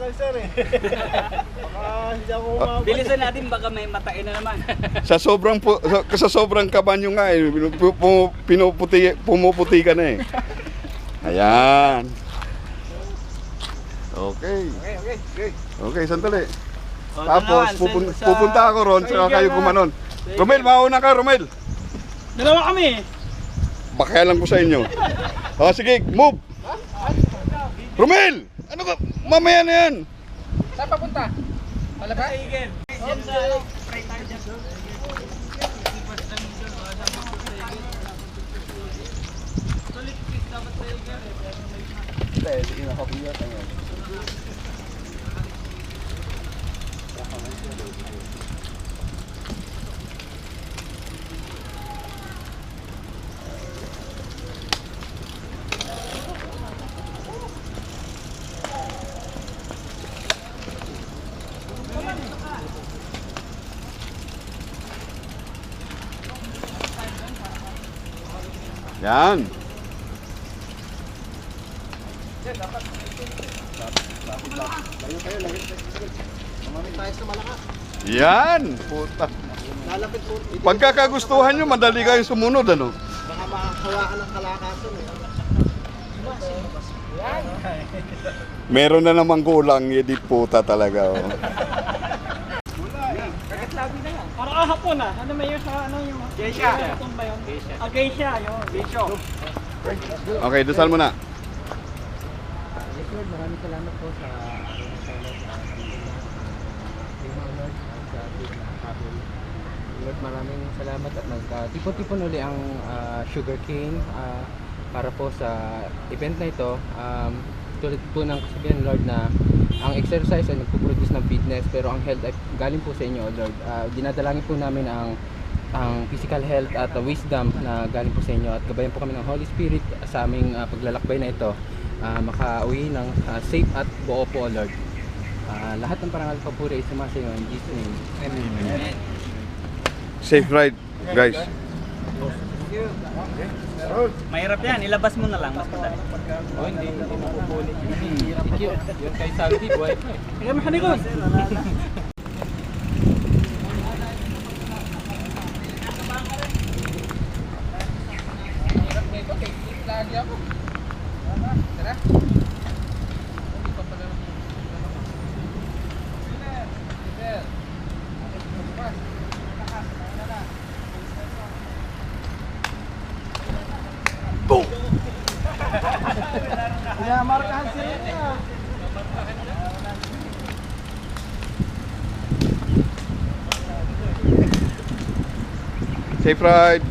tagal sir eh. Baka hindi ako umabot. Bilisan natin, baka may matain na naman. Sa sobrang kaba nyo nga eh, pumuputi ka na eh. Ayan. Okay. Okay, sandali. Tapos pupunta ako ron, saka kayo gumanon. Romel, mauna ka, Romel. Dalawa kami. Bakialam ko sa inyo. O sige, move. Romel! Ano ka? Mamaya na yan. Saan papunta? Malaba? Igel. Yan sa right tayo dyan. Sulit kiss dapat sa Igel. Hindi, inakapin niya tayo. Yan. Yan, puta. Lalapit po. Pagkakagustuhan nyo, madali kayo sumunod, ano? Baka makakawaan ng kalakasan eh. Meron na namang kulang, yedi puta talaga, oh. Kagatlabi na yan. Parang ahapon ah. Ano may yun sa ano yung... Geisha. Hapon ba yun? Geisha, yun. Geisha. Okay, dasal mo na. Yes, Lord, maraming salamat po sa Lord, maraming salamat at nagtipon-tipon uli ang sugar cane para po sa event na ito. Tulad po ng kasabihan, Lord, na ang exercise ay nagpo-produce ng fitness, pero ang health ay galing po sa inyo, Lord. Dinadalangin po namin ang physical health at wisdom na galing po sa inyo, at gabayan po kami ng Holy Spirit sa aming paglalakbay na ito, makauwi ng safe at buo po, Lord. Lahat ng parangal pa po ay sumasa inyo in Jesus' name. Amen. Safe ride, guys. Mahirap yan, ilabas mo na lang, mas madali. Oh, hindi mapupulit yun. Yun kay Salvi, buhay pa eh. Kaya makanikon. Hirap nito, kay Click lagi ako. Tara. Hindi pa pala. Pinamarkahan sila niya. Safe ride.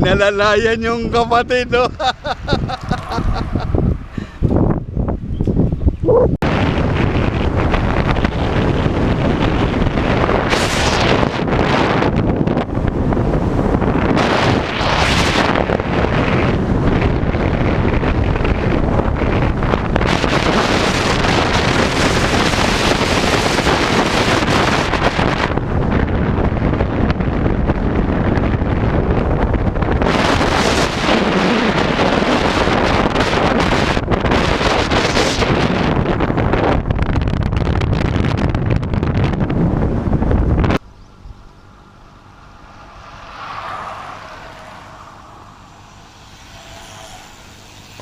Inalalayan yung kapatid, no?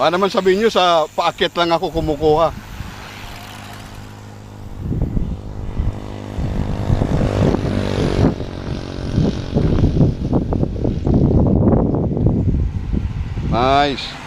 Baka naman sabihin nyo sa paakyat lang ako kumukuha. Nice.